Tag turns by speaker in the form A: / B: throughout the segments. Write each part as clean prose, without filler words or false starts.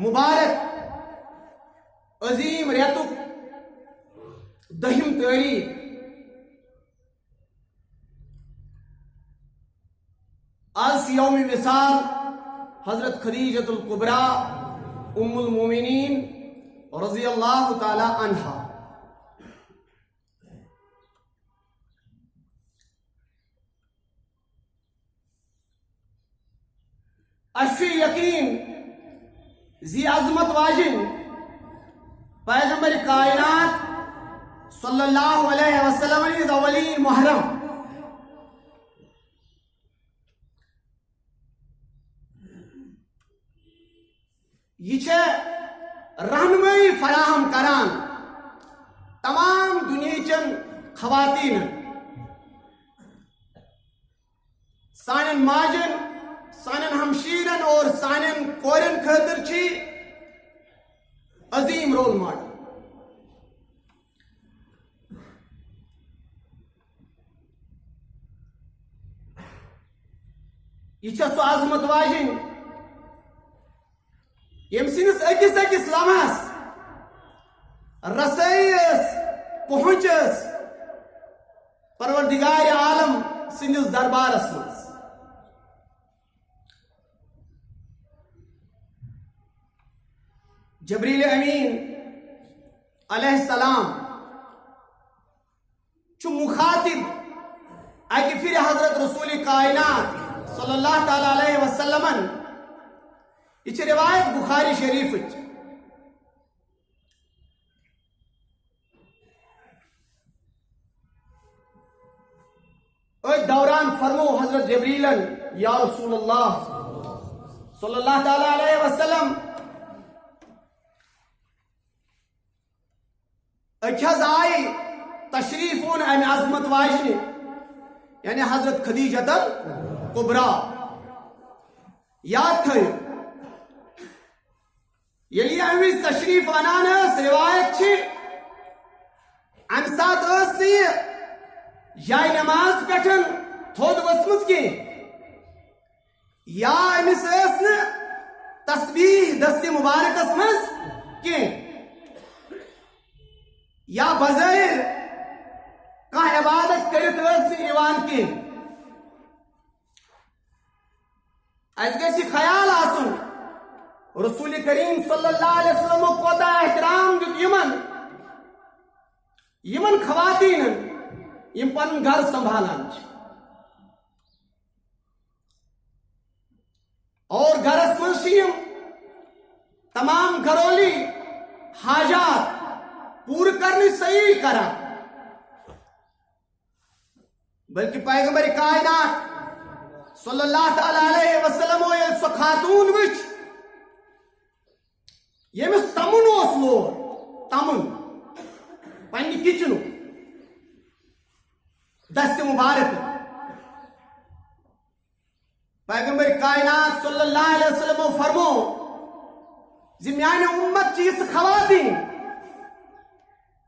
A: مبارک عظیم ریتک دہم تاریخ آز یوم وصال حضرت خدیجۃ الکبریٰ ام المومنین رضی اللہ تعالی عنہا. اشی یقین زی عظمت واجن پیغمبر کائنات صلی اللہ علیہ وسلم اولین محرم یہ رہنمائی فراہم کران تمام دنیا چن خواتین سانن ماجن سانن ہمشیرن اور سانن کورن خاطر چھ عظیم رول ماڈل. یہ سو عظمت واجن یم سنس اکس اکس لمحس رسائیس پہنچس پروردگار عالم سندس دربارس مز. جبریل امین علیہ السلام چھ مخاطب اکہ پھر حضرت رسول کائنات صلی اللہ تعالی علیہ وسلم. یہ روایت بخاری شریف دوران فرمو حضرت جبریلن یا رسول اللہ صلی اللہ تعالی علیہ وسلم اکھز آئی تشریف اون ام عظمت واجنی یعنی حضرت خدیجۃ الکبریٰ. یاد تھو یلی امس تشریف انان روایت چھ ام سات جائے نماز پٹھن تھود وسمت کی یا امس تسبیح دست مبارکس مز کی یا بظاہر کان عبادت کرت ایوان کی. اس گژھِ خیال آسن رسول کریم صلی اللہ علیہ وسلم کوتا احترام دیت یمن خواتین یم پن گھر سنبھالان اور گھرس مز تمام گھرولی حاجات پور کرنی صحیح کرا. بلکہ پیغمبر کائنات صلی اللہ تعالی علیہ وسلم سو خاتون وچ یمس تمن اس لور تمن پنہ کچن دست مبارک پیغمبر کائنات صلی اللہ علیہ وسلم فرمو زِ میانہ امت چیز خواتین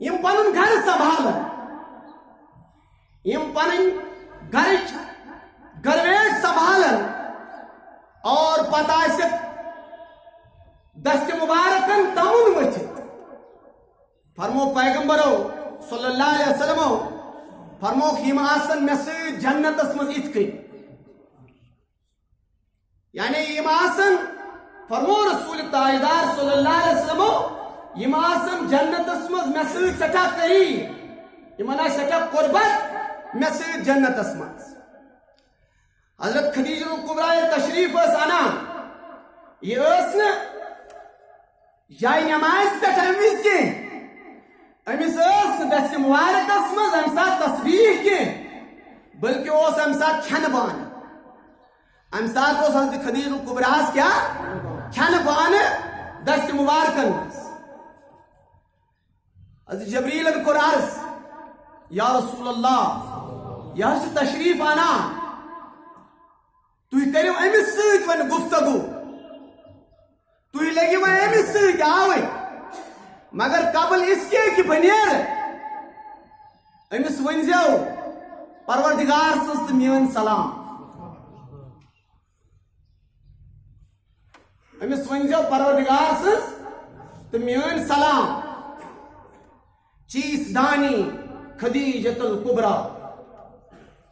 A: یم پنن گھر سنبھالن یم پنن گھرچ گرویش سنبھالن اور پتہ دست مبارکن تمن مچھت. فرمو پیغمبرو صلی اللہ علیہ وسلم فرمو یم آسن مے سۭتۍ جنتس مز یِتھ کٔنۍ یعنی یم آسن فرمو رسول تاجدار صلی اللہ علیہ وسلم یم آسن جنتس مز مے سۭتۍ سٹھاہ قریب یمن آسہِ سٹھاہ قربت مے سۭتۍ جنتس مز. حضرت خدیجۃ الکبریٰ تشریف انان یہ جائے نماز پہ امس کی امس دست مبارکس مز ام سات تسبیح کی بلکہ اس ام سات کھن بان ام سات حضرت خدیجۃ الکبریٰ کیا کھن بان دست مبارکن مز. حضرت جبریل کور عرض یا رسول اللہ یہ تشریف انان تھی کرو امس ست ون گفتگو تھی لگو امس ست آوے مگر قبل اس کے کہ بنیر امس ونزو پروردگار سنس تو میون سلام. امس ونزو پروردگار سز تو میون سلام چیز دانی خدیجۃ الکبریٰ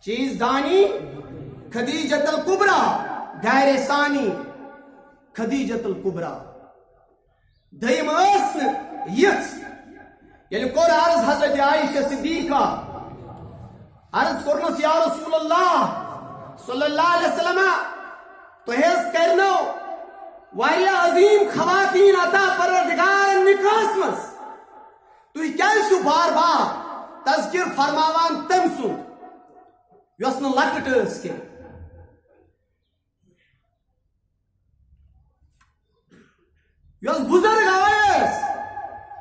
A: چیز دانی خدیجۃ الکبریٰ دائر ثانی خدیجۃ الکبریٰ دیم اس یت یعنی کور عرض حضرت عائشہ صدیقہ عرض کرنس یا رسول اللہ صلی اللہ علیہ وسلم تو حیث کرنو واریا عظیم خواتین عطا پروردگار نکاس مز تو کیا شو بار بار تذکر فرماوان تم سن یوسن لکٹ اس کے یوس بزرگ آئیس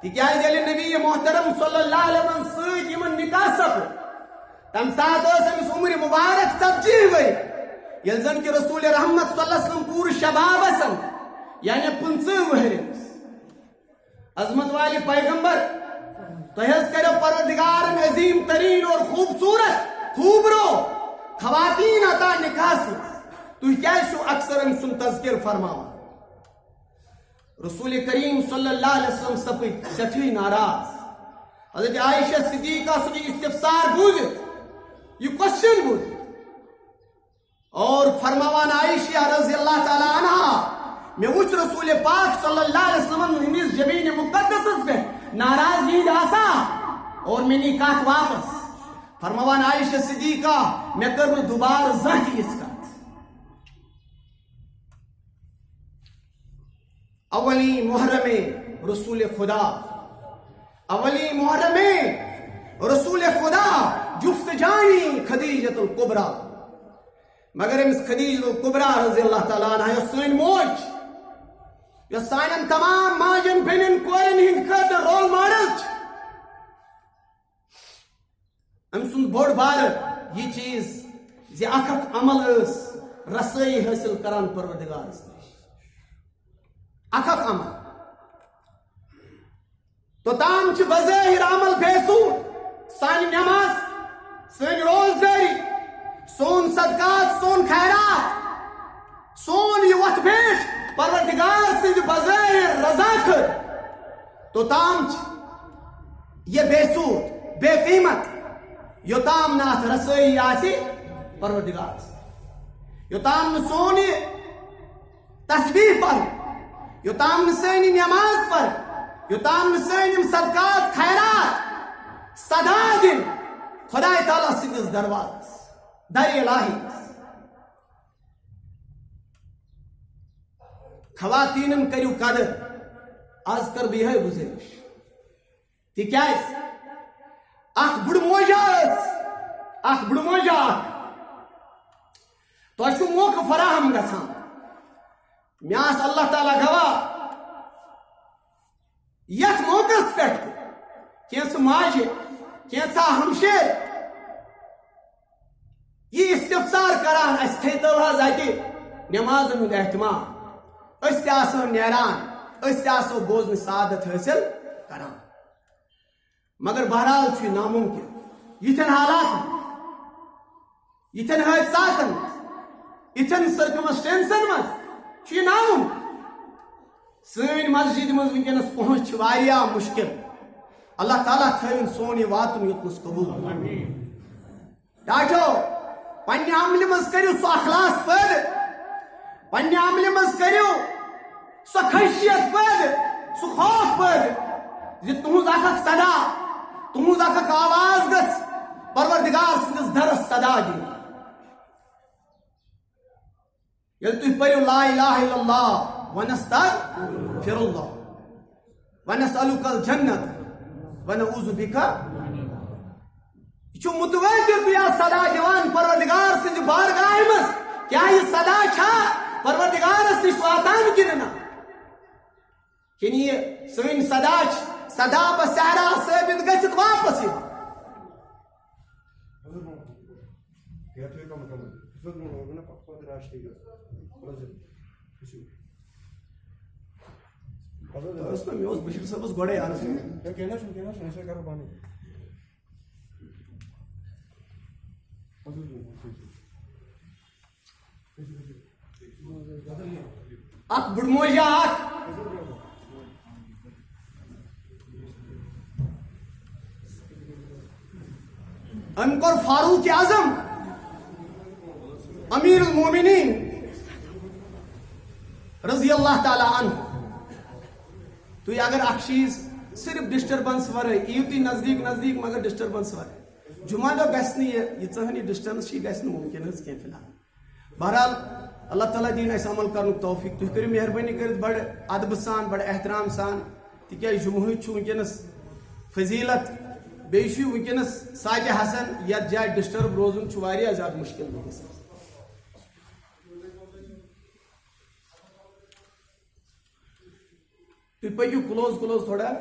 A: کیا جلی نبی محترم صلی اللہ علیہ وسلم سید یمن نکاح سپر تم ساتھ امس عمر مبارک 70 گئی یل زن کہ رسول رحمت صلی اللہ علیہ وسلم پور شباب اسن یعنی 15 وہر عظمت والی پیغمبر تو حض کرو پروردگار عظیم ترین اور خوبصورت خوبرو خواتین عطا نکاح سے تو کیا شو اکثر ان سن تذکر فرماوا رسول کریم صلی اللہ علیہ وسلم سپت سٹھی ناراض حضرت عائشہ صدیقہ سے استفسار بوجھت یہ کوشچن بوجھت اور فرماوان عائشہ رضی اللہ تعالی عنہ میں وچ رسول پاک صلی اللہ علیہ وسلم ہمیز جبین مقدس پہ ناراضگی داسا اور میں نکاح واپس فرماوان عائشہ صدیقہ میں کروں دوبارہ زہتی اس کا اولی محرم رسول خدا اولی محرم رسول خدا جفت جانی خدیجۃ الکبریٰ مگر امس خدیجۃ الکبریٰ رضی اللہ تعالیٰ عنہ یہ سن موج یہ سانن تمام ماجن بینن کورن ہند خاطر رول ماڈل ام سن بوڑ بار یہ چیز زی اکھ عمل اس رسائی حاصل کران پروردگار اس اکھ عمل تو تام چھ بظاہر عمل بیسود سانی نماز سن روزداری سون صدقات سون خیرات سون یہ وقت بیٹھ پروردگار سے بظاہر رضا کر تو تام یہ بیسود بے قیمت یو تام نات رسائی آسی پروردگار سے یو تام سون تسبیح پر یو تام سانی نماز پر یو تام سانی صدقات خیرات صدا دن خدا تعالیٰ سندس درواز در الہی خواتینن کریو قدر آز کر بھی ہے گزارش تکیاز اخ بڑ موجا تو چھو موقع فراہم گژھان میاس اللہ تعالیٰ گواہ یت موقع پہ کینسہ ماجہ کینسا ہمشیر یہ استفسار کران اس تھیتو حض اتہ نماز ہند اہتمام اس تہ آسو نیران اس تہ آسو بوزن سعادت حاصل کران مگر بہرحال چھ ناممکن یتھن حالات یتھن حادثات یتھن سرکمسٹینسن مز چھ ناممکن سن مسجد مز ونکس پہنچ واریاہ مشکل اللہ تعالیٰ تھوین سون یہ واتن یوتنس قبول ڈاٹو پنہ عمل مز کرو سو اخلاص پید پنہ عمل مز کرو سو خشیت پید سو خوف پید زِ تہذ اکھ صدا تہذ اکھ آواز گژھِ پروردگار سندس درس صدا دن یل تُہۍ پٔرِو لا الہ الا اللہ ونستغفر اللہ ونسألک الجنت ونعوذ بک یہ متواتر دیا صدا دیوان پروردگار سند بارگاہ مز کیا یہ صدا چھا پروردگار نش واتان کننا کن یہ سن صدا صدا بسہرا ثابت گژھت واپس میں بشیر صاحب گوڑے اخ بڑموجا اخ ام کور فاروق اعظم امیر المومنین رضی اللہ تعالی عنہ تو اگر اخ چیز صرف ڈسٹربنس ورے ایو تی نزدیک نزدیک مگر ڈسٹربنس ورے جمعہ دہ گھس یہ ژہنی ڈسٹنس گھس ممکن فی الحال بہرحال اللہ تعالیٰ دین اس عمل کرن توفیق تھی کرو مہربانی کرت بڑ ادب سان بڑ احترام سان تکیاز جمعہ ونکس فضیلت بیش ونکس ساجہ حسن یت جائے ڈسٹرب روزن واریاہ زیادہ مشکل ونکس تھی پکو کلوز کلوز تھوڑا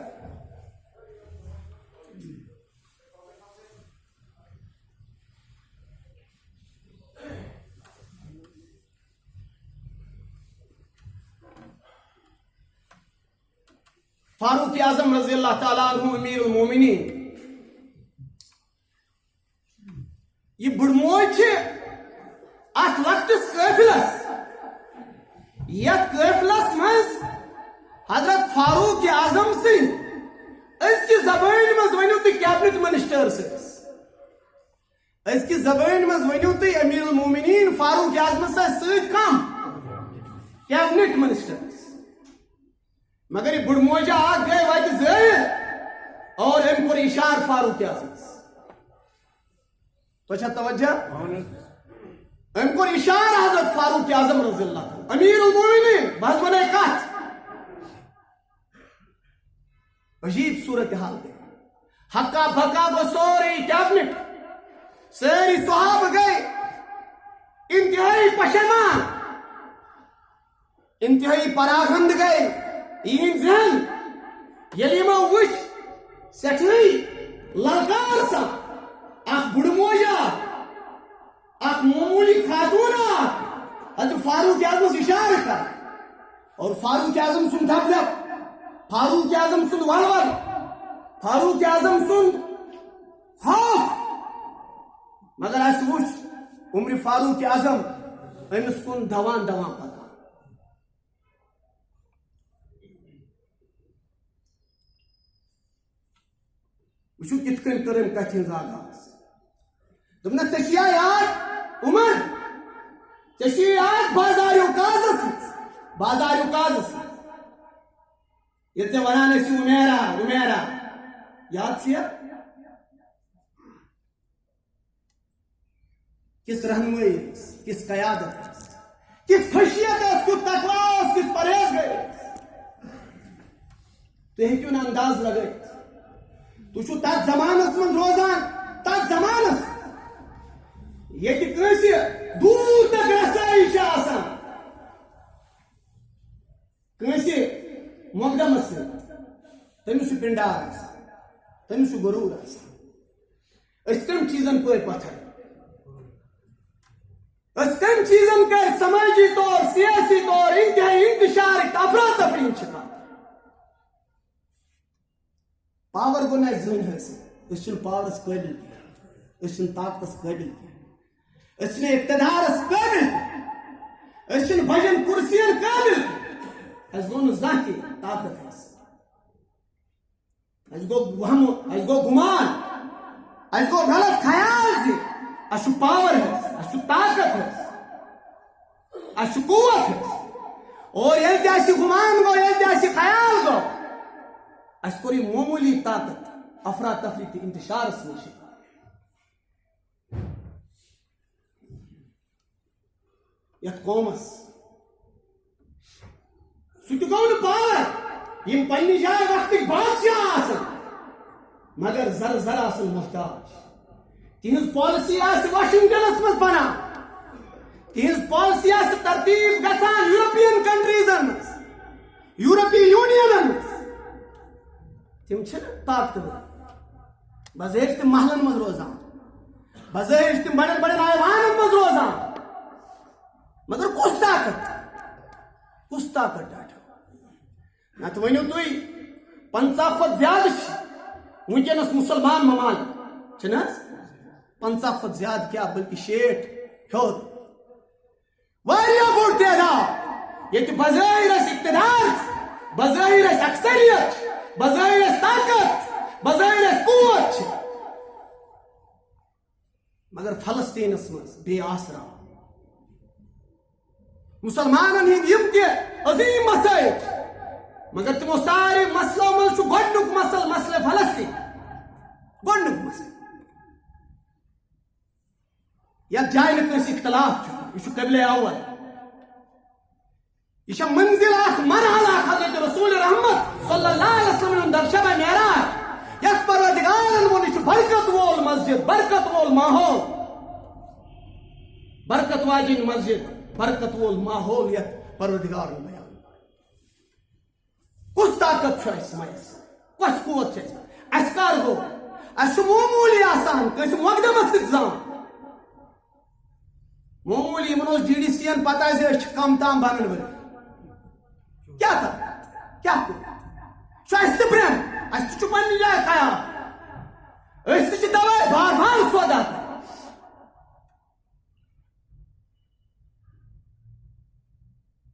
A: فاروق اعظم رضی اللہ تعالیٰ عنہ امیر المومنین یہ بڑموج ات لکٹس قافلس یت قافلس مز حضرت فاروق اعظم سن اس کی زبان مز ونیو تھی کیبنٹ منسٹرس اس کی زبان مز ونیو تھی امیر المومنین فاروق اعظم سۭتۍ کم کیبنٹ منسٹرس مگر یہ بڑموجا آگ گئے وائد زہر اور ام پر اشار فاروق اعظم تو اچھا توجہ ام پر اشار حضرت فاروق اعظم رضی اللہ عنہ امیر المومنین بس بنے کات عجیب صورتحال گئی حقا بھکا گو سوری کیبنٹ ساری صحابہ گئے انتہائی پشیمان انتہائی پراغند گئے این ذہن یلی ما وچ سٹھائی للکار سا اخ بڑموجا اخ معمولی خاتونہ حضرت فاروق اعظم اشارہ کر اور فاروق اعظم سن دھپ دھپ فاروق اعظم سن ولول فاروق اعظم سن خوف مگر اس وچ عمر فاروق اعظم امس کن دوان دوان پکان وچو کت کن کرم کتھ ہنز آغاز دپنس ژےٚ چھُیا یاد عمر ژےٚ چھُے یاد بازاریو کازس ییٚلہِ ژےٚ ونان ٲسی عمیرا یاد چھُیا کس رہنمائی کس قیادت کس خشیت کس تقوی کس پرہیز گئی تُہۍ ہیٚکِو نہٕ انداز لگٲیِتھ تُہۍ چھُو تتھ زمانس منٛز روزان تتھ زمانس ییٚتہِ کٲنٛسہِ دوٗر تک رسٲیی چھِ آسان کٲنٛسہِ مۄقدمس سۭتۍ تٔمِس چھُ پِنڈار آسان تٔمِس چھُ غروٗر آسان أسۍ کٔمۍ چیٖزن پٲرۍ پتھر أسۍ کٔمۍ چیٖزن کٔرۍ سمٲجی طور سیاسی طور انتہائی انتشارٕکۍ افراتفری شکار پاور گو نہ زٔنۍ حٲصِل أسۍ چھِنہٕ پاورس قٲبل کینٛہہ أسۍ چھِنہٕ طاقتس قٲبل کینٛہہ أسۍ چھِنہٕ اقتدارس قٲبل کینٛہہ أسۍ چھِنہٕ بجن کُرسین قٲبل کینٛہہ اَسہِ گوٚو نہٕ زانٛہہ تہِ طاقت حٲصِل اَسہِ گوٚو وہم اَسہِ گوٚو گُمان اَسہِ گوٚو غلط خیال زِ اَسہِ چھُ پاور حٲصِل اَسہِ چھُ طاقت حٲصِل اَسہِ چھُ قوت حٲصِل اور ییٚلہِ تہِ اَسہِ گُمان گوٚو ییٚلہِ تہِ اَسہِ خیال گوٚو اس کو یہ معمولی طاقت افراتفری تھی انتشار سے شکار یت قومس سہ تہ گو پاور یم پنہ جائے وقت بادشاہ آسن مگر زر زر آسن محتاج تہذ پالسی آس واشنگٹنس مز بنا تہذ پالسی آس ترتیب گژھان یورپین کنٹریزن مز یورپی یونین مز تم طاقتور بظاہر تم محلن مز روزان بظاہر تم بڑن بڑن ایوانن مز روزان مگر کس طاقت ڈاٹا نت ونیو تھی 50 کھت زیادہ ونکس مسلمان ممالک چھنہ 50 کھت زیادہ کیا بلکہ 60 ہیور واریاہ بوڑ تعداد یہ بظاہر اقتدار بظاہر اکثریت بظاہر طاقت بظاہر قوت مگر فلسطینس مز بے آسرا مسلمانن ہند یم تہ عظیم مسائل مگر تمو سارے مسلو مز گۄڈنیُک مسئلہ فلسطین گۄڈنیُک مسئلہ یتھ جایہِ نہٕ کٲنٛسہِ اختلاف چھُ یہ قبلہ اول یہ منزل اخ مرحلہ حضرت رسول رحمت صلی اللہ علیہ وسلم در شب معراج یتھ پروردگارن وون یہ برکت وول مسجد برکت وول ماحول برکت واجن مسجد برکت وول ماحول یتھ پروردگارن بیان کس طاقت اس میسر کس قوت اس کر گو اس معمولی آسان کس مقدمس ست زان معمولی من جی ڈی سی این پتہ کم تام بنن ول کیا کر کیا برن اس پنہ جائے خیال اس دوائی بار بار سودا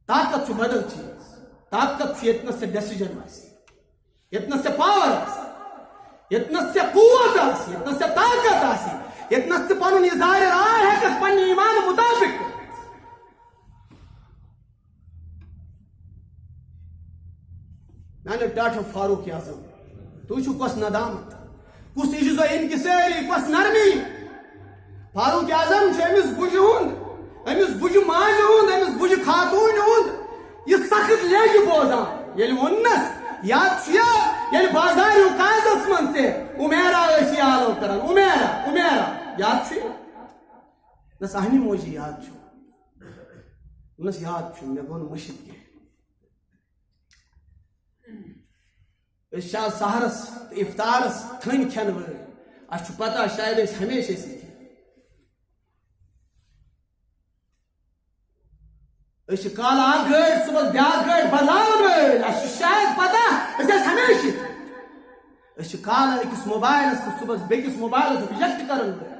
A: طاقت بدل چیز طاقت یتنس سے ڈیسیجن یتنس سے پاور یتنس سے قوت یتنس سے طاقت یتنس سے پن اظہار رائے ہے کہ پن ایمان مطابق ڈاکٹر فاروق اعظم تھی کس ندامت کس عجز و انکساری کس نرمی فاروق اعظم امس بج ہند امس بج ماج ہند امس بج خاتون ہند یہ سخت لیج بوزان یل ونس یاد یل بازار کازس من سے امیرا آلو کران امیرا یاد نس اہنی موجی یاد نس یاد مے گو مشت کی شاید سہرس افطارس تھن کھین ول اس پتہ شاید ہمیشہ ست کالا اک گاڑی صبح بیاکھ گاڑی بدلاون ول اس شاید پتہ ہمیشہ کالا اکس موبائلس تو صبح بیکس موبائلس ریجیکٹ کرن ول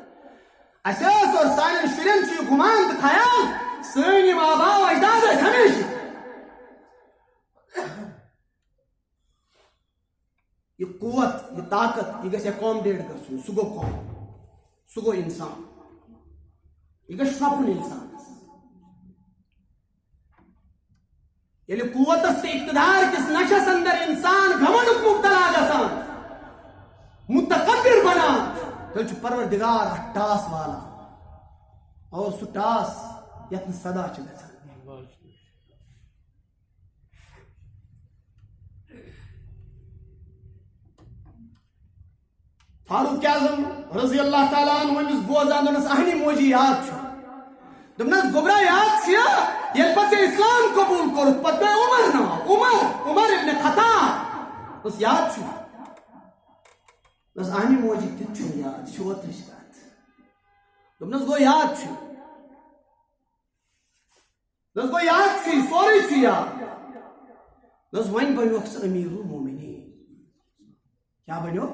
A: اس اور سان شرین گمان تو خیال سن آبا و اجداد ہمیشہ یہ قوت یہ طاقت یہ گھس اکامڈیٹ گھن سہ گو قوم سہ گو انسان یہ گھس سپن انسان یل قوت اقتدار کس نشس اندر انسان گھمنڈ مبتلا گسان متکبر بنان تیل پروردگار ٹاس والا اور سہ ٹاس یتن صدا گھان فاروق اعظم رضی اللہ تعالیٰ عنہ امس بوزان دس اہنی موجی یاد دس گوبرا یاد یل پہ اسلام قبول کورت پہ عمر ناو عمر ابن خطاب دس یاد دس اہنی موجی تہ یاد اوترچ کت دس گو یاد دس گو یاد سورے یاد دس ون بنوک سہ امیر المومنین کیا بنو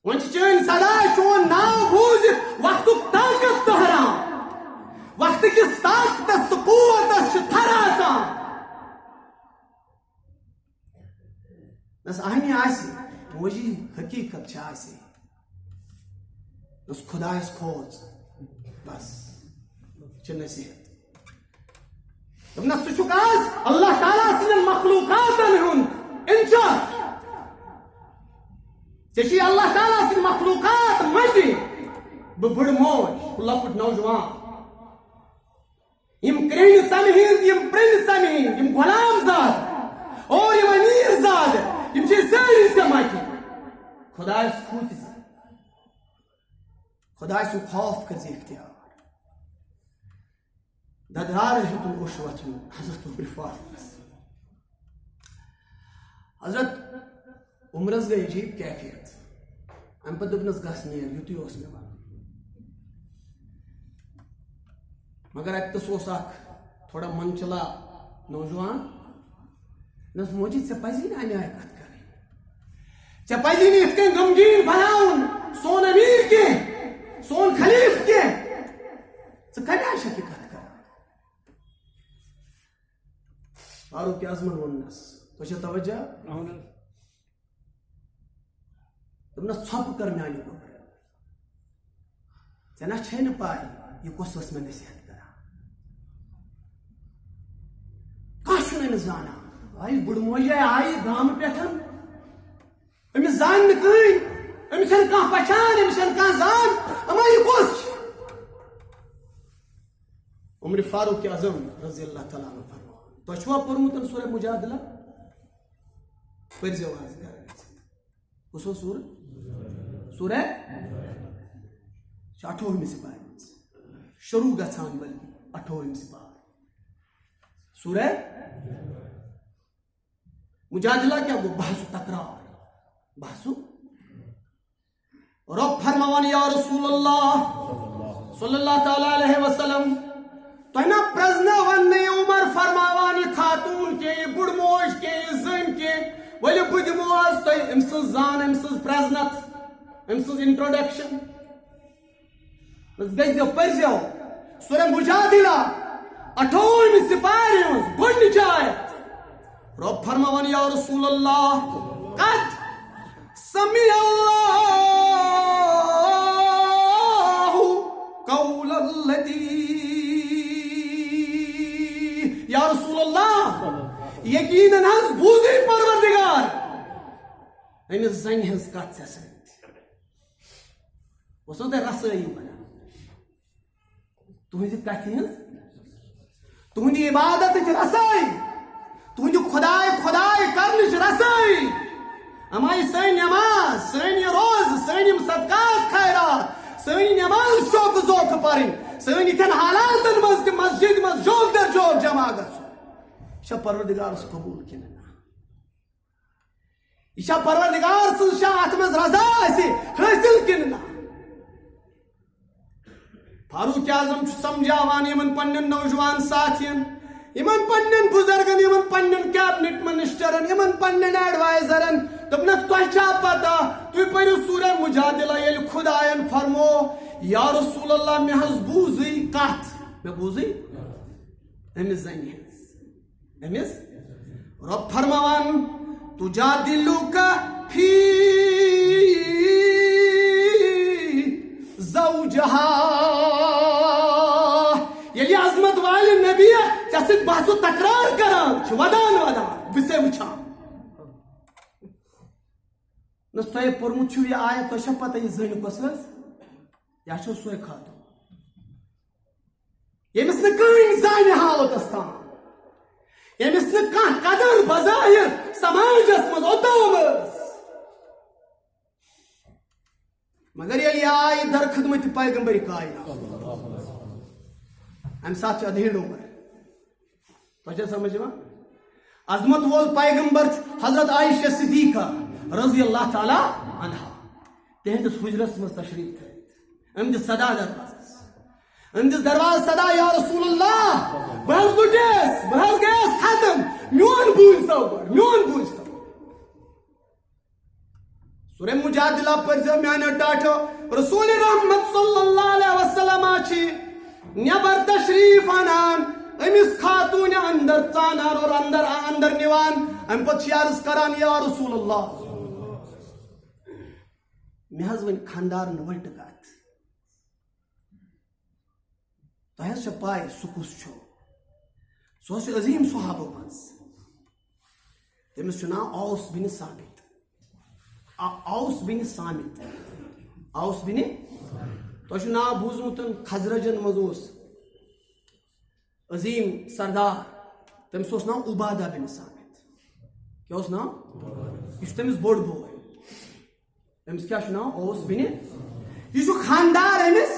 A: ون چین صدا چون ناو بوز وقت طاقت تہران وقت کس طاقت قوت تھران بس اہنی موجی حقیقت بس خدایس کھوز بس نصیحت دس تاز اللہ تعالیٰ سن مخلوقات ہند انچارج ژےٚ اللہ تعالیٰ سن مخلوقات مجھے بڑ موج لۄکُٹ نوجوان یم کرٛہنہِ ژمہِ ہٕنٛدۍ یم پرٛنہِ ژمہِ ہٕنٛدۍ یم غلام زاد اور یم امیر زاد یم چھِ سٲری ژےٚ مجہِ خۄدایس کھوٗژِ ژٕ خۄداے سُنٛد خوف کٔرۍ زِ اختیار ددار ہیوٚتُن اوٚش وۄتھُن حضرت عمر فاروقس حضرت عمرس گئی عجیب کیفیت ام پتہ دس گھس نیر یُتُے اوس مےٚ ونُن مگر اتس اوس اکھ تھوڑا منچلا نوجوان دس موجی ژےٚ پزی نہٕ امہِ آیہِ کتھ کرٕنۍ ژےٚ پزی نہٕ یِتھ کٔنۍ غمگیٖن بناوُن سون امیر کینٛہہ سون خلیف کینٛہہ کمہ شکی کت کر فاروق اعظمن ونس تہ توجہ دپنس ژھۄپہٕ کر میانہِ گوبر ژےٚ نا چھے نہٕ پاے یہ کس ٲس مےٚ نصیحت کران کانٛہہ چھُنہٕ أمِس زانان آیہِ بُڈٕ موجے آیہِ گامہٕ پٮ۪ٹھ أمِس زان نہٕ کٕہٕنۍ أمِس چھنہٕ کانٛہہ پہچان أمِس چھنہٕ کانٛہہ زان اما یہِ کُس چھُ عمر فاروق اعظم رضی اللہ تعالیٰ عنہ فرمان تۄہہِ چھُوا پوٚرمُت سورہ مجادلہ پٔرۍزیو آز گرٕ گٔژھِتھ کُس اوس سورہ 28 سپارِ منٛز شروع گژھان بلکہ 28 سپار سورہ مجادلہ کیا گو بحث و تکرار بحث رب فرماوان یا رسول اللہ صلی اللہ تعالی علیہ وسلم تۄہہِ نا پرزناون نہٕ عمر فرماوان یہِ خاتون کے یہ بُڈ موج کے یہ زٔنۍ کے ؤلِو بہٕ دِمو آز تۄہہِ أمۍ سٕنٛز زان أمۍ سٕنٛز پرزنت أمۍ سٕنٛز انٹروڈکشن گٔژھۍزیو پٔرۍزیو سورہ مجادلہ 28 سپارِ ہٕنٛز گۄڈنِچ آیت رب فرماوان یا رسول اللہ قد سمع اللہ قول الذی یا رسول اللہ یقیناً حظ بوٗزٕے پروردگار أمِس زنہِ ہٕنٛز کتھ ژےٚ سۭتۍ اوسو تۄہہِ رسٲیی بنان تُہنٛزِ کتھِ ہٕنٛز تُہنٛدِ عبادتٕچ رسٲیی تُہنٛدِ خۄداے کرنٕچ رسٲیی اما یہِ سٲنۍ نٮ۪ماز سٲنۍ یہِ روزٕ سٲنۍ یِم صدقات خیرات سٲنۍ نٮ۪ماز شوقہٕ ذوقہٕ پرٕنۍ سٲنۍ یِتھٮ۪ن حالاتن منٛز تہِ مسجد منٛز جوک در جوک جمع گژھُن یہِ چھا پروردگارس قبوٗل کِنہٕ نہ یہِ چھا پروردگار سٕنٛز چھا اتھ منٛز رضا اسہِ حٲصِل کِنہٕ نہ فاروق اعظم چھُ سمجھاوان یِمن پننٮ۪ن نوجوان ساتھین یِمن پننٮ۪ن بُزرگن یِمن پننٮ۪ن کیبنٹ منسٹرن یِمن پننٮ۪ن ایڈوائزرن دوٚپنکھ تۄہہِ چھا پتہ تُہۍ پٔرِو سورہ مجادلہ ییٚلہِ خۄداین فرمو یا رسول اللہ مےٚ حظ بوٗزٕے کتھ مےٚ بوٗزٕے أمِس زنہِ ہٕنٛز أمِس رب فرماوان تُجادِلُکَ فی زوجہا ییٚلہِ عظمت والہِ نبی ژےٚ سۭتۍ بحث و تکرار کران چھُ ودان بہٕ چھسے وٕچھان نس تۄہہِ پوٚرمُت چھُو یہِ آیت تۄہہِ چھا پتہ یہِ زٔنۍ کۄس ٲس یا چھو سۄے خاتون ییٚمِس نہٕ کٕہٕنۍ زانہِ حالتس تام ییٚمِس نہٕ کانٛہہ قدر بظاہر سماجس منٛز اوٚتام ٲس مگر ییٚلہِ یہِ آیہِ در خدمتِ پیغمبرِ کائنات امہِ ساتہٕ چھِ ادھیڑ عمر تۄہہِ چھا سمجھ یِوان عظمت وول پیغمبر چھُ حضرت عائشہ صدیقہ رضی اللہ تعالیٰ عنہا تہنٛدِس حجرس منٛز تشریف تھٲوِتھ أمۍ دِژ صدا دروازس أمۍ دِژ دروازٕ صدا یا رسول اللہ بہٕ حظ لُٹیس بہٕ حظ گٔیس ختم میون بوٗزتو گۄڈٕ میون بوٗزتو سورہ مجادلہ پٔرۍزیو میانیو ٹاٹھو رسول رحمت صلی اللہ علیہ وسلم چھِ نیبر تشریف انان أمِس خاتوٗنہِ اندر ژانان اور اندر نِوان امہِ پتہٕ چھِ عرض کران یا رسول اللہ مےٚ حظ وۄنۍ خانٛدارن ؤلٹہٕ کتھ تۄہہِ حظ چھا پاے سُہ کُس چھُ سُہ حظ چھُ عظیٖم صحابو منٛز تٔمِس چھُ ناو اوس بِنِ ثابت اوس بِنِ سامت اوس بِنِ تۄہہِ چھُ ناو بوٗزمُت خزرجن منٛز اوس عظیٖم سردار تٔمِس اوس ناو عبادہ بِن سامت کیٛاہ اوس ناو یہِ چھُ تٔمِس بوٚڑ بوے أمِس کیٛاہ چھُ ناو اوس بِنِ یہِ چھُ خانٛدار أمِس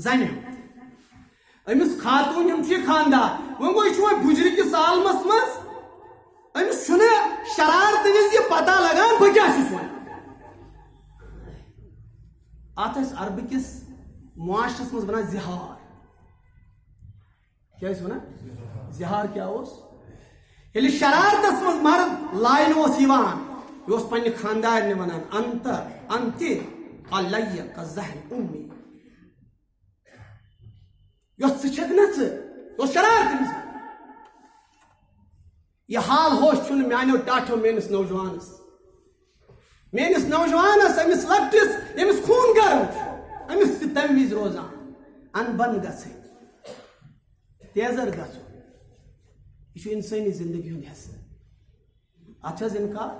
A: زنہِ ہُنٛد أمِس خاتوٗنہِ ہُنٛد چھُ یہِ خانٛدار وۄنۍ گوٚو یہِ چھُ وۄنۍ بُجرِ کِس عالمس منٛز أمِس چھُنہٕ شرارتہٕ وِزِ یہِ پتہ لگان بہٕ کیٛاہ چھُس وۄنۍ اتھ ٲسۍ عربہٕ کِس معاشرس منٛز ونان زِہار کیٛاہ ٲسۍ ونان زِہار کیٛاہ اوس ییٚلہِ شرارتس منٛز مرد لاینہٕ اوس یِوان یہِ اوس پننہِ خانٛدارنہِ ونان انتہِ علیہ کزہرِ اُمی یس ژھک نا ژٕ شرارت تٔمِس یہ حال ہوش چھُنہٕ میانیو ٹاٹھو میٲنِس نوجوانس أمِس لۄکٹِس ییٚمِس خوٗن گرم چھُ أمِس تہِ تمہِ وِزِ روزان ان بن گژھٕنۍ تیزر گژھُن یہ چھُ اِنسٲنی زندگی ہُنٛد حصہٕ اتھ چھِ حظ انکار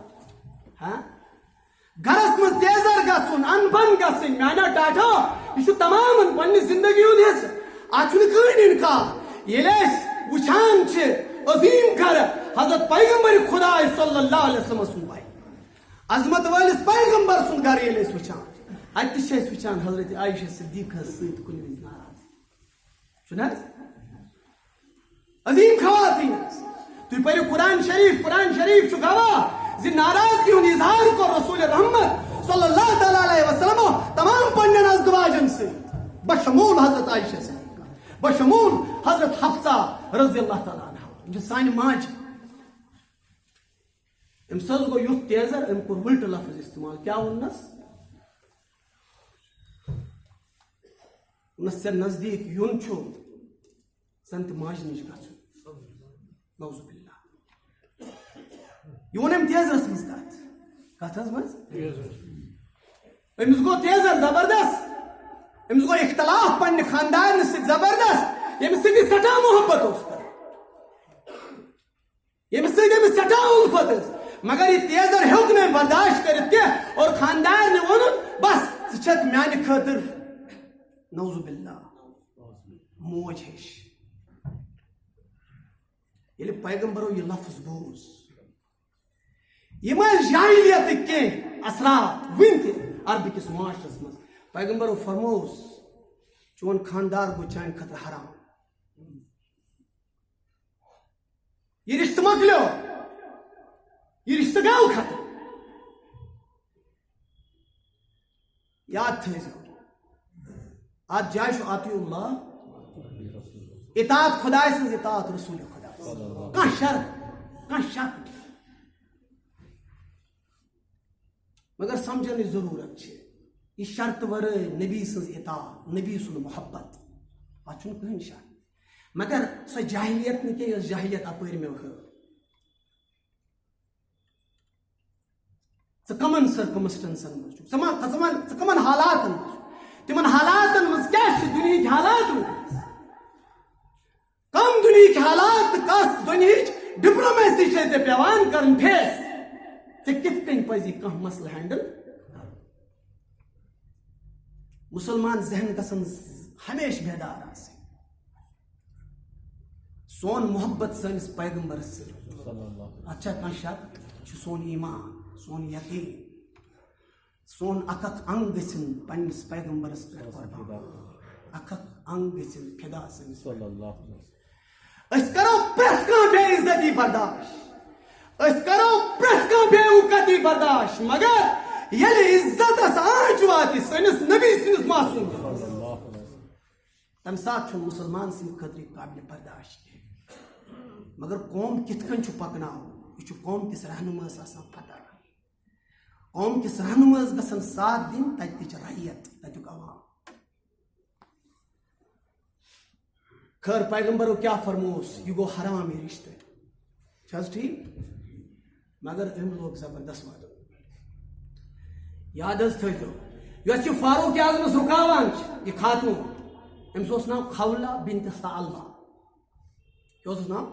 A: گرس منٛز تیزر گژھُن ان بن گژھٕنۍ میانیو ٹاٹھو یہ چھُ تمامن پننہِ زندگی ہُنٛد حصہٕ اتھ چھُنہٕ کٕہٕنۍ انکار ییٚلہِ أسۍ وٕچھان چھِ عظیٖم گھر حضرت پیغمبر خدا صلی اللہ علیہ وسلم سُنٛد بھائی عظمت وٲلِس پیغمبر سُنٛد گھر ییٚلہِ أسۍ وٕچھان اتہِ تہِ چھِ أسۍ وٕچھان حضرت عائشہ صدیقہس سۭتۍ کُنہِ وِزِ ناراض چھُنہٕ حظ عظیٖم خواتیٖن تُہۍ پٔرِو قرآن شریٖف چھُ گواہ زِ ناراضگی ہُنٛد اظہار کوٚر رسول رحمت صلی اللہ تعالیٰ علیہ وسلمو تمام پننٮ۪ن ازدواجن سۭتۍ بشمول حضرت عائشہ صدیقہ بشمول حضرت حفصہ رضی اللہ تعالیٰ عنہ یِم چھِ سانہِ ماجہِ أمِس حظ گوٚو یُتھ تیزر أمۍ کوٚر وٕلٹہٕ لفظ استعمال کیٛاہ ووٚننس ووٚننس ژےٚ نزدیٖک یُن چھُ زن تہِ ماجہِ نِش گژھُن نعوذ باللہ یہ ووٚن أمۍ تیزرس منٛز کتھ حظ منٛز أمِس گوٚو تیزر زبردست أمِس گوٚو اختلاف پننہِ خاندارنہٕ سۭتۍ زبردست ییٚمِس سۭتۍ یہِ سٮ۪ٹھاہ محبت اوس کران ییٚمِس سۭتۍ أمِس سٮ۪ٹھاہ اُلفت ٲس مگر یہ تیزر ہیوٚک نہٕ برداشت کٔرِتھ کینٛہہ اور خاندارنہِ ووٚنُن بس ژٕ چھکھ میانہِ خٲطرٕ نعوذ باللہ موج ہِش ییٚلہِ پیغمبرو یہ لفظ بوٗز یِم ٲسۍ جاہلیتٕکۍ کینٛہہ اثرات وٕنہِ تہِ عربٕکِس معاشرس منٛز پیغمبرو فرمووُس چون خاندار گوٚو چانہِ خٲطرٕ حرام یہ رشتہٕ مۄکلیو یہ رشتہٕ گوٚو ختم یاد تھٲیزیو اتھ جایہِ چھُ عطیع اللہ اطاعت خداے سٕنٛز اطاعت رسول خدا کانٛہہ شرط کانٛہہ شک مگر سمجھنٕچ ضروٗرت چھِ یہ شرطہٕ ورٲے نبی سٕنٛز اطاعت نبی سُنٛد محبت اتھ چھُنہٕ کٕہٕنۍ شک مگر سۄ جاہلیت نہٕ کینٛہہ یۄس جاہلیت اپٲرۍ مےٚ ہٲو ژٕ کمن سرکمسٹنسن منٛز چھُکھ ژٕ کمن حالاتن منٛز چھُکھ تِمن حالاتن منٛز کیٛاہ چھِ دُنہِکۍ حالات وٕنکیٚس کم دُنہِکۍ حالات تہٕ کس دُنہِچ ڈپلومیسی چھے ژےٚ پیٚوان کرٕنۍ فیس ژےٚ کِتھ کٔنۍ پزی کانٛہہ مسلہٕ ہینڈل مسلمان ذہن گژھن ہمیشہ بیدار آسٕنۍ سون محبت سٲنِس پیغمبرس سۭتۍ اتھ چھا کانٛہہ شک چھُ سون ایمان سون یقین سون اکھ انگ گژھن پننس پیغمبرس پٮ۪ٹھ قربان اکھ انگ گژھن فدا سٲنِس أسۍ کرو پرٛٮ۪تھ کانٛہہ بے عزتی برداشت أسۍ کرو پرٛٮ۪تھ کانٛہہ بے وقتی برداشت مگر ییٚلہِ عزتس آنچ واتہِ سٲنِس نبی سٕنٛدِس معصوٗم تمہِ ساتہٕ چھُنہٕ مُسلمان سٕنٛدِ خٲطرٕ قابلِ برداشت کینٛہہ مگر قوم کِتھ کٔنۍ چھُ پکناوُن یہِ چھُ قوم کِس رہنُماہس آسان پتہ قوم کِس رہنُماہس گژھن ساتھ دِنۍ تتِچ رعیت تتیُک عوام خٲر پیغمبرو کیٛاہ فرمووُس یہِ گوٚو حرام یہِ رشتہٕ چھِ حظ ٹھیٖک مگر أمۍ لوگ زبردست وَدُن یاد حظ تھٲیزیو یۄس یہِ فاروق اعظمس رُکاوان چھِ یہِ خاتوٗن أمِس اوس ناو خولہ بنت ثعلبہ کیٛاہ اوسُس ناو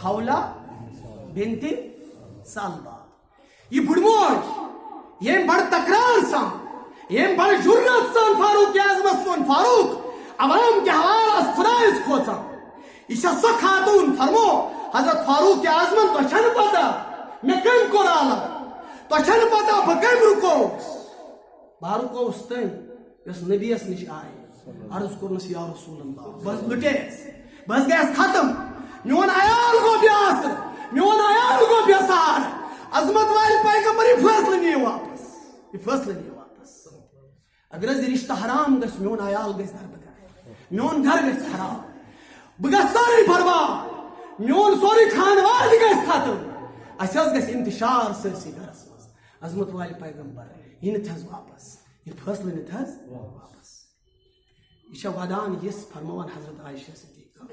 A: خولہ بنت ثعلبہ یہ بُڈموج ییٚمۍ بڑٕ تکرار سان ییٚمۍ بڑٕ جُرت سان فاروق اعظمس ووٚن فاروق عوام کے حوالس خدایس کھوژان یہ چھےٚ سۄ خاتوٗن فرمو حضرت فاروق اعظمن تۄہہِ چھنہٕ پتہ مےٚ کٔمۍ کوٚر عالم تۄہہِ چھنہٕ پتہ بہٕ کٔمۍ رُکووُس بہٕ رُکووُس تٔمۍ یۄس نبیس نِش آیہِ عرض کوٚرنس یا رسول اللہ بہٕ حظ لُٹییس بہٕ حظ گٔیس ختم میون عیال گوٚو بے آسرٕ میون عیال گوٚو بے سہارٕ عظمت والہِ پیغمبر یہِ فٲصلہٕ نِیِو واپس اگر حظ یہِ رشتہٕ حرام گژھِ میون عیال گژھِ دربدر میون گھر گژھِ خراب بہٕ گژھٕ سورُے برباد میون سورُے خانواد گژھِ ختم اسہِ حظ گژھِ انتشار سٲرسٕے گھرس منٛز عظمت والہِ پیغمبر یہِ نِتھ حظ واپس یہِ فٲصلہٕ نِتھ حظ واپس یہ ودان یس فرمان حضرت عائشہ صدیقہ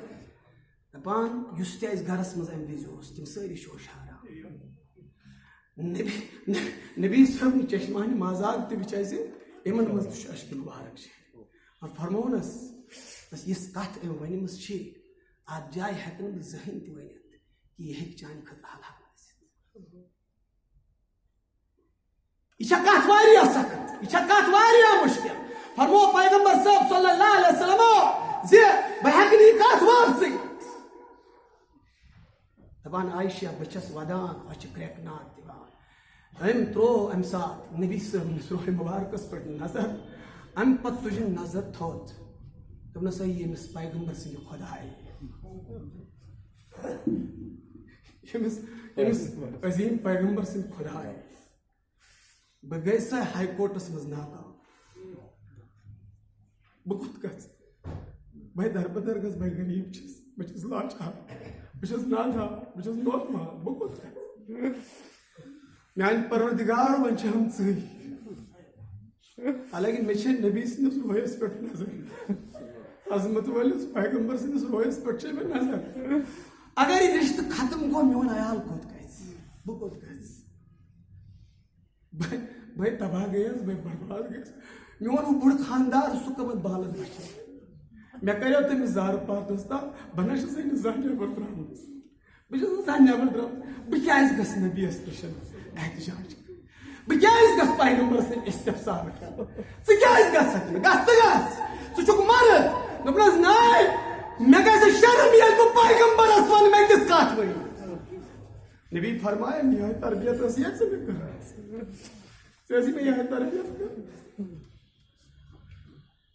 A: دپان یس تہ اس گھرس مز ام وز تم ساری شوشارا نبی صاحب چشمانہ مازاق تہ وچ یمن مز تہ اشک مبارک اور فرمونس بس یس کت ام ونمس ات جائے ہیکن بہ زہن تہ ونت کہ یہ ہیک چانہ خطر ہلاک یہ کت واریاہ سخت یہ کت واریاہ مشکل فرمو پیغمبر صاحب صلی اللہ علیہ وسلم زی بہ ہیکن یہ کت واپس دپان عائشہ بچس ودان اچھ کرکنات دِوان ام ترو ام سات نبی صاحب روح مبارکس پہ نظر ام پتہ تجھ نظر تھوت دپنس یمس پیغمبر سند خدائے یمس عظیم پیغمبر سند خدائے بہ گئی سا ہائی کورٹس مز ناکام بہ کت گھس بہ دربدر گھس بہ غریب چھس بچس لاچار بچس نادا بچس نوت مال بہ کت گھس میان پروردگار ون ہم ژے حالانکہ مے نبی سندس رویس پہ نظر عظمت ولس پیغمبر سندس رویس پہ مے نظر اگر یہ رشتہ ختم گو میون عیال کت گھس بہ کت گھس بھائی تباہ گیس بھائی برباد گیس میون وہ بڑ خاندار سہ کمت بالن بچ مے کریو تمس زار پار دوستا بہ نش زان نیبر درامس بہ زان نیبر درام بہ کیاز گس نبی اس نشن احتجاج بہ کیاز گس پیغمبر سن استفسار کر ژٕ کیاز گژھکھ نہٕ گژھ ژٕ گژھ ژٕ چھُکھ مرد دوٚپنس ناے مےٚ گژھِ شرم ییٚلہِ بہٕ پیغمبرس ونہٕ مےٚ کِژھ کتھ ؤنِتھ نبی فرمایا یہے تربیت ٲس ییٚتہِ ژٕ مےٚ کٔرمٕژ ژےٚ ٲسی مےٚ یہے تربیت کٔرمٕژ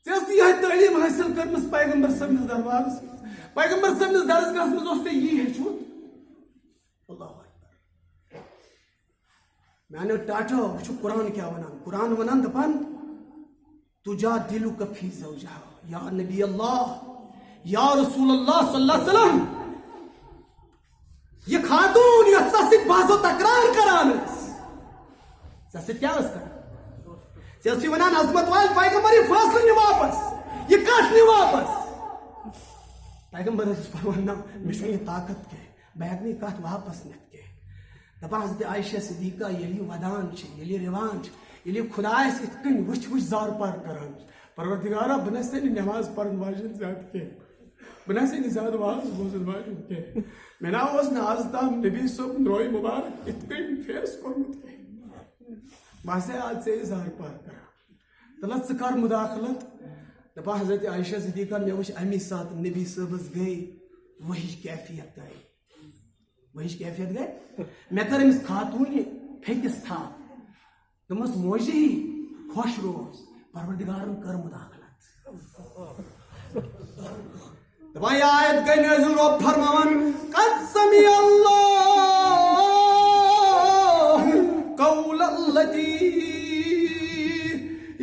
A: ژےٚ ٲسۍ یہے تعلیٖم حٲصِل کٔرمٕژ پیغمبر صٲبنِس دربارس منٛز پیغمبر صٲبنِس درسگاہس منٛز اوس ژےٚ یی ہیٚچھمُت اللہ اکبر میانیو ٹاٹو وٕچھو قرآن کیٛاہ ونان قرآن ونان دپان تجادلک فی زوجہا یا نبی اللہ یا رسول اللہ صلی اللہ علیہ وسلم یہ خاتون یۄس ژےٚ سۭتۍ بحث و تکرار کران ٲس ژےٚ سۭتۍ کیٛاہ ٲس کران ژےٚ ٲسٕے ونان عظمت وال پیغمبر یہ فٲصلہٕ نہِ واپس یہ کتھ نہِ واپس پیغمبر ٲسِس فرمان نہ مےٚ چھُنہٕ یہِ طاقت کینٛہہ بہٕ ہیٚکہٕ نہٕ یہِ کتھ واپس نِتھ کینٛہہ دپان حضرت عائشہ صدیقہ ییٚلہِ یہِ ودان چھِ ییٚلہِ یہِ رِوان چھِ ییٚلہِ یہِ خۄدایس یِتھ کٔنۍ وٕچھ زار پار کران چھِ پروردگارا بہٕ نسے نہٕ نٮ۪ماز پرن واجٮ۪ن زیادٕ کینٛہہ بہٕ نسے نہٕ زیادٕ واز بوزن واجٮ۪ن کینٛہہ مےٚ نا اوس نہٕ آز تام نبی صٲبُن روے مُبارک یِتھ کٔنۍ فیس کوٚرمُت کینٛہہ بہٕ ہسا آز ژےٚ زار پار کران تلہ ژٕ کر مداخلت دپان حضرت عائشہ صدیقہ مےٚ وٕچھ امی ساتہٕ نبی صٲبس گٔے وحِش کیفیت گٔے وحِش کیفیت گٔے مےٚ کٔر أمِس خاتوٗنہِ پھیٚکِس تھپھ دوٚپمس موجی خۄش روز پروردگارن کر مداخلت دپان یہ آیت گئی نازل رب فرمان قد سمع اللہ قول التی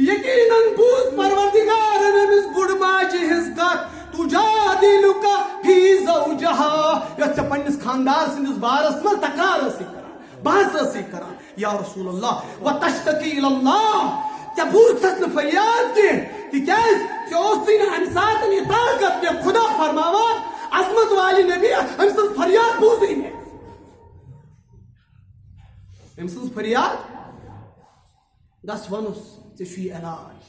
A: یقیناً بوز پروردگارن أمس بُڑ ماجہِ ہٕنٛز کتھ تجادلک فی زوجہا یۄس ژےٚ پننِس خاندار سٕنٛدِس بارس منٛز تکرار ٲسٕے کران بحث ٲسٕے کران یا رسول اللہ وتشتکی الی اللہ ژےٚ بوٗزتھس نہٕ فریاد کینٛہہ تِکیٛازِ ژےٚ اوسُے نہٕ امہِ ساتہٕ یہِ طاقت مےٚ خدا فرماوان عظمت والہِ نبی أمۍ سٕنٛز فریاد بوٗزٕے مےٚ أمۍ سٕنٛز فریاد گژھ وَنُس ژےٚ چھُے علاج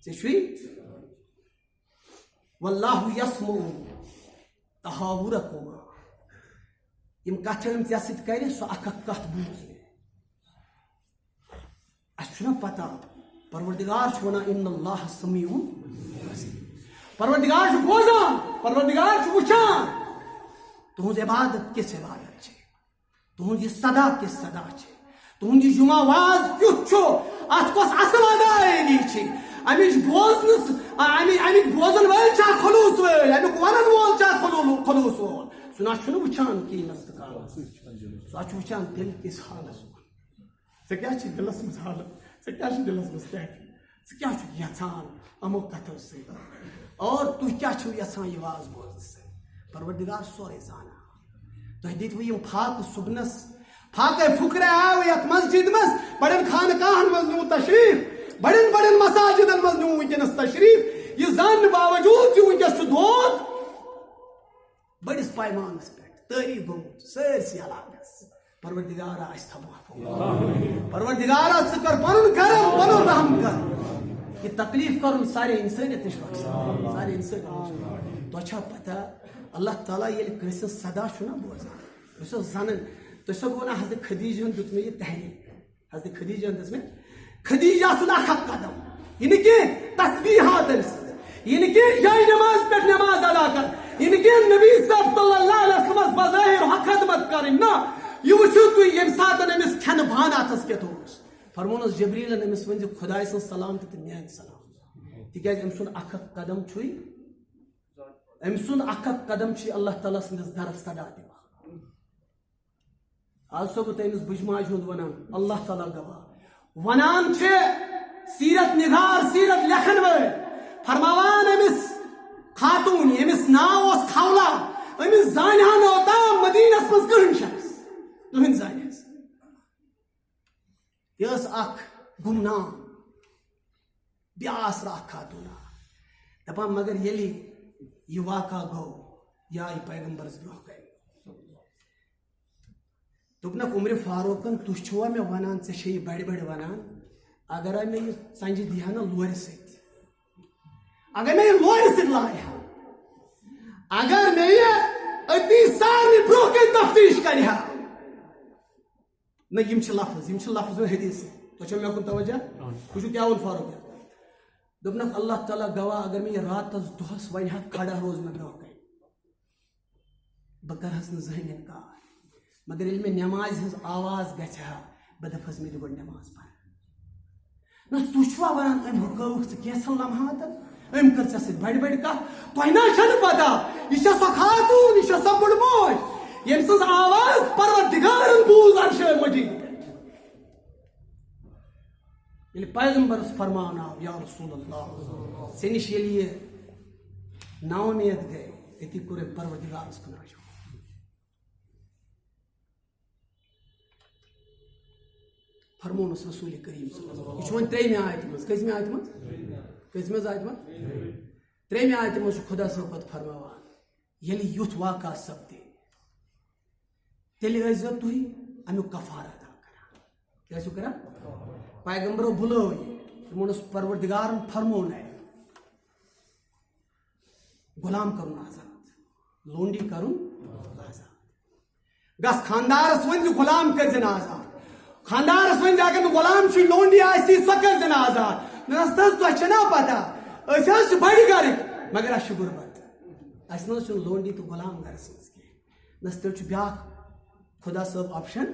A: ژےٚ چھُے واللہ یسمع تحاورکما یِم کتھٕ یِم ژےٚ سۭتۍ کرِ سۄ اکھ اکھ کتھ بوٗز مےٚ اسہِ چھُنہ پتہ پروردگار چھُ ونان ان اللہ سمیع پروردگار چھُ بوزان پروردگار چھُ وٕچھان تُہنٛز عبادت کِژھ عبادت چھِ تُہنٛز یہِ صدا کِژھ صدا چھِ تُہنٛد یہِ جمعہ واز کیُتھ چھُ اتھ کۄس اصل ادایگی چھِ امِچ بوزنس امیِکۍ بوزن وٲلۍ چھا خلوٗص وٲلۍ امیُک ونن وول چھا خلوٗص وول سُہ نہ چھُنہٕ وٕچھان کیٖنس تہٕ کانس سُہ چھُ وٕچھان دِل کِس حالس کُن ژےٚ کیٛاہ چھِ دِلس منٛز حالت ژےٚ کیٛاہ چھِ دِلس منٛز کیفی ژٕ کیٛاہ چھُکھ یژھان یِمو کتھو سۭتۍ اور تُہۍ کیٛاہ چھِو یژھان یہِ واز بوزنہٕ سۭتۍ پروردگار سورُے زانان تُہۍ دِتوٕ یِم فاقہٕ صُبنس فاقے پھُکرے آو یتھ مسجد منٛز بڑٮ۪ن خانقاہن منٛز نیوٗ تشریٖف بڑٮ۪ن مساجدن منٛز نیوٗ وٕنکیٚنس تشریٖف یہ زان باوجود ونکس دود بڑس پیمانس پہ تاری گومت سرسی علاقس پروردگارا اس تھا محفوظ پروردگارا ث کر پن کرم پن رحم کر یہ تکلیف کرن سارے انسانیت نش مقصد سارے انسان تو اچھا پتہ اللہ تعالیٰ یل کٲنٛسہِ صدا چھُنا بوزان یُس زنن تُہۍ چھِو وَنان حضرت خدیجہ ہن دیُت مےٚ یہِ تحلیل حضرت خدیجہ ہن دِژ مےٚ خدیجہ سُنٛد اکھ قدم یہ نہٕ کینٛہہ تسبیحات یہ نہٕ کینٛہہ جاے نماز پٮ۪ٹھ نماز ادا کر یہ نہٕ کینٛہہ نبی صاحب صلی اللہ علیہ وسلم بظاہر حق خدمت کرٕنۍ نہ یہ وٕچھِو تُہۍ ییٚمہِ ساتہٕ أمِس کھٮ۪نہٕ باناتس کیٛاہ اوس فرمونس جبریٖلن أمِس ؤنزِ خۄداے سٕنٛز سلام تہٕ میٛانہِ سلام تِکیٛازِ أمۍ سُنٛد اکھ قدم چھُے أمۍ سُنٛد اکھ قدم چھُ اللہ تعالیٰ سٕنٛدِس درس صدا دِوان آز چھُسو بہٕ تۄہہِ أمِس بٕجماجہِ ہُنٛد ونان اللہ تعالیٰ گواہ ونان چھِ سیرت نگار سیرت لیکھن وٲلۍ فرماوان أمِس خاتوٗن ییٚمِس ناو اوس خولا أمِس زانہِ ہا نہٕ اوٚتام مدیٖنس منٛز کٕہٕنۍ شخص کٕہٕنۍ زانٮ۪س یہِ ٲس اکھ گمنام بیاسرا اکھ خاتوٗنا دپان مگر ییٚلہِ یہ واقعہ گو یا آئی پیغمبرس برہ کن دوپنک عمر فاروقن تُہۍ چھوا مےٚ ونان ژےٚ چھے یہِ بڑِ بڑِ ونان اگر مےٚ یہِ سنجہِ دیہا نہ لورِ سۭتۍ اگر مےٚ یہِ لورِ سۭتۍ لایہِ ہا اگر مےٚ یہِ أتی سارنٕے برونٛہہ کَنہِ تفتیش کرِ ہا نہ یِم چھِ لفظ حدیث تۄہہِ چھو مےٚ کُن توجہ وٕچھِو کیٛاہ ووٚن فاروق دوپنک اللہ تعالیٰ گواہ اگر میں یہ راتس دۄہس ونہِ ہا کھڑا روز مےٚ برونٛہہ کَنہِ بہٕ کرہس نہٕ زٕہٕنۍ انکار مگر ییٚلہِ مےٚ نٮ۪مازِ ہٕنٛز آواز گژھِ ہا بہٕ دپہس مےٚ دِ گۄڈٕ نٮ۪ماز پرٕ نہ تُہۍ چھُوا ونان أمۍ رُکٲوٕکھ ژٕ کینٛژھن لمحاتن أمۍ کٔر ژےٚ سۭتۍ بڑِ بڑِ کتھ تۄہہِ نہ چھنہٕ پتہ یہِ چھےٚ سۄ خاتوٗن یہِ چھےٚ سۄ بٔڑ موج ییٚمہِ سٕنٛز آواز پروردگارن بوٗز عرشِ مجیٖد پٮ۪ٹھ ییٚلہِ پیغمبرس فرمان آو یا رسول اللہ ژےٚ نِش ییٚلہِ یہِ ناومید گٔے أتی کوٚر أمۍ پروردگارس کُن رجوع فرمونس رسول کریم صلی اللہ علیہ وسلم یہ چھُ وۄنۍ ترٛیٚیمہِ آیتہِ منٛز کٔژمہِ آیتہِ منٛز کٔژمہِ آیتہِ منٛز ترٛیٚیمہِ آیتہِ منٛز چھُ خۄدا صٲب پتہٕ فرماوان ییٚلہِ یُتھ واقعہ سپدِ تیٚلہِ ٲسۍزیو تُہۍ امیُک کفارٕ ادا کران کیٛاہ ٲسِو کران پیغمبرو بُلٲو یہِ دوٚپُنس پروردگارن فرموناے غلام کرُن آزاد لونڈی کرُن آزاد گژھ خاندارس ؤنۍ زِ غلام کٔرزِن آزاد خاندارس ؤنۍ زِ اگر نہٕ غلام چھُے لونڈی آسی سۄ کٔرزِن آزاد مےٚ دوٚپُس تۄہہِ چھَنا پتہ أسۍ حظ چھِ بڑِ گرٕکۍ مگر اَسہِ چھُ غُربت اَسہِ نہ حظ چھُنہٕ لونڈی تہٕ غلام گرس منٛز کینٛہہ نہ تیٚلہِ چھُ بیٛاکھ خۄدا صٲب آپشن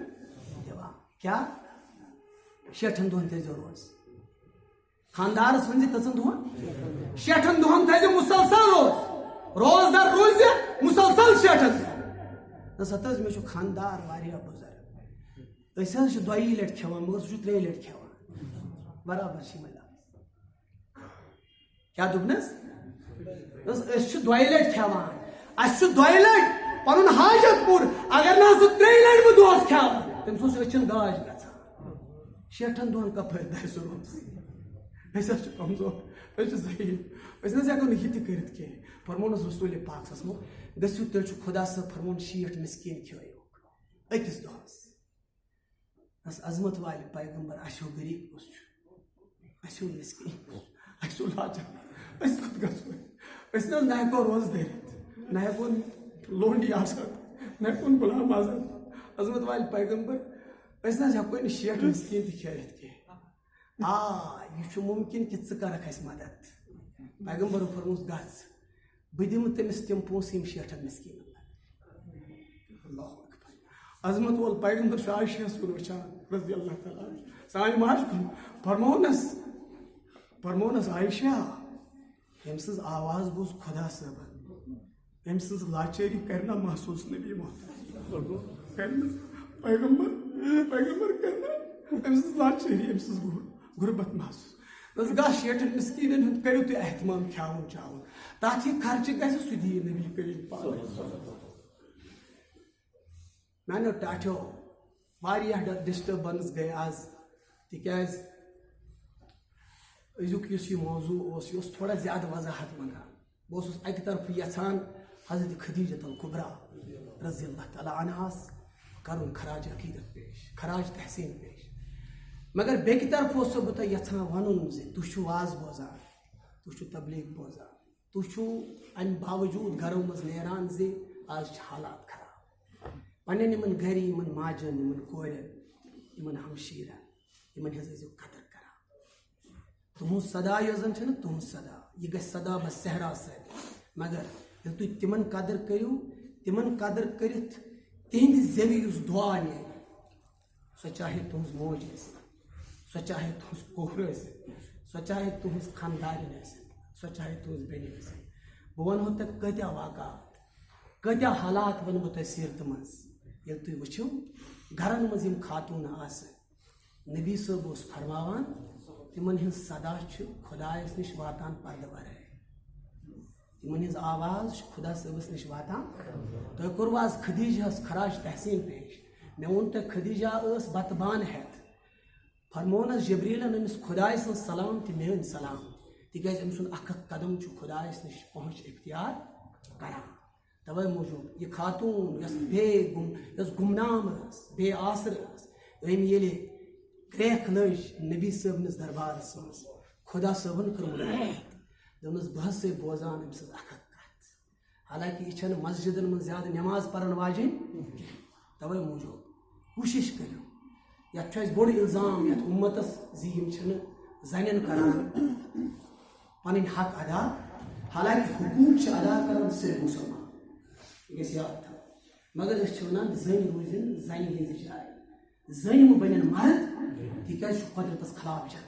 A: دِوان کیٛاہ 60 دۄہن تھٲیزیو روز خاندارس ؤنۍ زِ کٔژن دۄہن 60 دۄہن تھٲیزیو مُسلسل روزدار روزِ مُسلسل 60 دۄہ نہ سا حظ مےٚ چھُ خاندار واریاہ بُزرگ أسۍ حظ چھِ دۄیی لٹہِ کھٮ۪وان مگر سُہ چھُ 3 لٹہِ کھٮ۪وان برابر چھِ یِمے لفظ کیٛاہ دوٚپنس أسۍ چھِ 2 لٹہِ کھٮ۪وان اَسہِ چھُ 2 لٹہِ پنُن حاجت پوٗرٕ اگر نہٕ سُہ 3 لٹہِ بہٕ دۄہس کھٮ۪وان تٔمِس اوس أچھن گاش گژھان 60 دۄہن کپٲرۍ دَرِ سُہ روز أسۍ حظ چھِ کمزور أسۍ چھِ ضعیٖف أسۍ نہ حظ ہٮ۪کو نہٕ یہِ تہِ کٔرِتھ کینٛہہ فرمونس رسول پاک صلی اللہ علیہ وسلم گٔژھِو تیٚلہِ چھُ خۄدا صٲب فرمون 60 مسکیٖن کھیٲیوکھ أکِس دۄہس بس عظمت والہِ پیغمبر اَسہِ ہیوٗ غریٖب کُس چھُ اَسہِ ہیوٗ مسکیٖن اَسہِ ہیوٗ لاچار أسۍ کوٚت گژھو أسۍ نہ حظ نہ ہٮ۪کو روز دٔرِتھ نہ ہٮ۪کون لونڈی آزاد نہ ہٮ۪کون غلام آزاد عظمت والہِ پیغمبر أسۍ نہ حظ ہٮ۪کوے نہٕ 60 مسکیٖن تہِ کھیٲرِتھ کینٛہہ یہِ چھُ مُمکِن کہِ ژٕ کرکھ اَسہِ مدد پیغمبرو فرموس گژھ بہٕ دِمہٕ تٔمِس تِم پونٛسہٕ یِم 60 مسکیٖنن اللہ اکبر عظمت وول پیغمبر چھُ عایشہس کُن وٕچھان رضی اللہ تعالیٰ سانہِ ماجہِ کُن فرمونس عایشہ ییٚمہِ سٕنٛز آواز بوٗز خۄدا صٲبن أمۍ سٕنٛز لاچٲری کرِ نہ محسوٗس نبی محترم کرِ نہٕ پیغمبر کرِ نہٕ أمۍ سٕنٛز لاچٲری أمۍ سٕنٛز غُربت محسوٗس دَپُس گژھ 60 مسکیٖنن ہُنٛد کٔرِو تُہۍ احتمام کھٮ۪وُن چاوُن تتھ یہِ خرچہٕ گژھِ سُہ دِیہِ نبی کریم پاک میانیو ٹاٹھیو واریاہ ڈسٹربنس گٔے آز تِکیٛازِ أزیُک یُس یہِ موضوع اوس یہِ اوس تھوڑا زیادٕ وضاحت منگان بہٕ اوسُس اَکہِ طرفہٕ یژھان حضرت خدیجۃ الکبریٰ رضی اللہ تعالیٰ عنہَس کرُن خراج عقیدت پیش خراج تحسین پیش مگر بیٚکہِ طرفہٕ اوسو بہٕ تۄہہِ یژھان وَنُن زِ تُہۍ چھِو واز بوزان تُہۍ چھِو تبلیغ بوزان تُہۍ چھِو اَمہِ باوجوٗد گرو منٛز نیران زِ آز چھِ حالات خراب پنٛنٮ۪ن یِمن گرِ یِمن ماجن یِمن کورٮ۪ن یِمن ہمشیرن یِمن ہٕنٛز ٲسۍزیو قدر کران تُہنٛز صدا یۄس زن چھےٚ نہ تُہنٛز صدا یہِ گژھِ صدا بس صحرا سۭتۍ مگر ییٚلہِ تُہۍ تِمن قدر کٔرِو تِمن قدر کٔرِتھ تِہنٛدِ زٮ۪وِ یُس دُعا نیرِ سۄ چاہے تُہنٛز موج ٲسِن سۄ چاہے تُہنٛز کوٗر ٲسِن سۄ چاہے تُہنٛز خاندارِن ٲسِن سۄ چاہے تُہنٛز بیٚنہِ ٲسِن بہٕ ونہو تۄہہِ کۭتیاہ واقعات کۭتیاہ حالات ونہٕ بہٕ تۄہہِ سیٖرتہٕ منٛز ییٚلہِ تُہۍ وٕچھِو گرن منٛز یِم خاتوٗن آسہٕ نبی صٲب اوس فرماوان تِمن ہٕنٛز صدا چھِ خۄدایس نِش واتان پردٕ ورٲے تِمن ہٕنٛز آواز چھِ خۄدا صٲبس نِش واتان تۄہہِ کوٚروٕ آز خدیجہس خراج تحسین پیش مےٚ ووٚن تۄہہِ خدیجہ ٲس بتہٕ بانہٕ ہٮ۪تھ فرمونس جبریٖلن أمِس خۄداے سٕنٛز سلام تہِ میٲنۍ سلام تِکیٛازِ أمۍ سُنٛد اکھ اکھ قدم چھُ خۄدایس نِش پہنچ اختیار کران توے موٗجوٗب یہِ خاتوٗن یۄس گمنام ٲس بے آسرٕ ٲس أمۍ ییٚلہِ کرٛیکھ لٔج نبی صٲبنِس دربارس منٛز خۄدا صٲبن کٔر مُلاقات دوٚپنس بہٕ ہسا بوزان أمۍ سٕنٛز اکھ اکھ کتھ حالانکہِ یہِ چھنہٕ مسجدن منٛز زیادٕ نٮ۪ماز پرن واجیٚنۍ کینٛہہ توے موٗجوٗب کوٗشش کٔرِو یتھ چھُ اسہِ بوٚڑ الزام یتھ اُمتس زِ یِم چھِنہٕ زنٮ۪ن کران پنٕنۍ حق ادا حالانکہِ حقوٗق چھِ ادا کران صرف مُسلمان یہِ گژھِ یاد تھاوُن مگر أسۍ چھِ ونان زٔنۍ روٗزِن زنہِ ہِنٛزِ جایہِ زٔنۍ مہٕ بنن مرد تِکیٛازِ چھُ قۄدرتس خلاف جنگ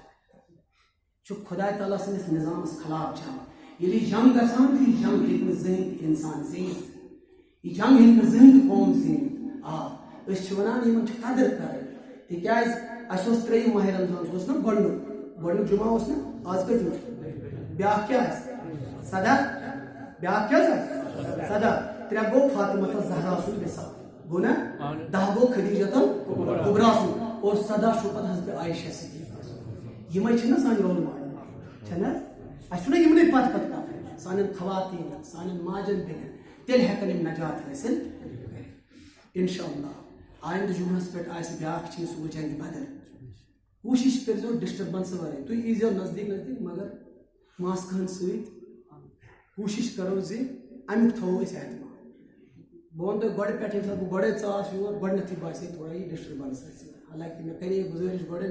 A: چھُ خۄداے تعالیٰ سٕنٛدِس نظامس خلاف جنگ ییٚلہِ یہِ جنگ گژھان چھُ یہِ جنگ ہیٚکہِ نہٕ زٕہٕنۍ تہِ انسان زیٖنِتھ یہِ جنگ ہیٚکہِ نہٕ زٕہٕنۍ تہِ قوم زیٖنِتھ آ أسۍ چھِ ونان یِمن چھِ قدر کرٕنۍ تِکیٛازِ اَسہِ اوس ترٛیٚیِم ماہِ رمضان سُہ اوس نا گۄڈنیُک جُمعہ اوس نا آز کٔژِم بیٛاکھ کیٛاہ آسہِ سداہ بیٛاکھ کیٛاہ حظ آسہِ سداہ 3 گوٚو فاطمہ زہرا سُنٛد وِصال گوٚو نا 10 گوٚو خدیجۃ الکبریٰ سُنٛد اور 17 چھُ پتہٕ حضرت عایشہ صدیقہ یِمے چھِنہ سٲنۍ رول ماڈل چھنہ اَسہِ چھُنہ یِمنٕے پتہٕ پتہٕ کرٕنۍ سانٮ۪ن خواتیٖنن سانٮ۪ن ماجن بیٚنٮ۪ن تیٚلہِ ہٮ۪کن یِم نجات حٲصِل کٔرِتھ انشاء اللہ آیندٕ جُمعس پٮ۪ٹھ آسہِ بیٛاکھ چیٖز سُہ گوٚو جنگہِ بدر کوٗشش کٔرۍزیو ڈسٹربنسہٕ ورٲے تُہۍ ییٖزیو نزدیٖک نزدیٖک مگر ماسکہن سۭتۍ کوٗشش کرو زِ امیُک تھاوو أسۍ احتمام بہٕ ونہٕ تۄہہِ گۄڈٕ پٮ۪ٹھ ییٚمہِ ساتہٕ بہٕ گۄڈے ژاس یور گۄڈنیتھٕے باسے تھوڑا یہِ ڈسٹربنس حالانکہِ مےٚ کرے گُزٲرِش گۄڈے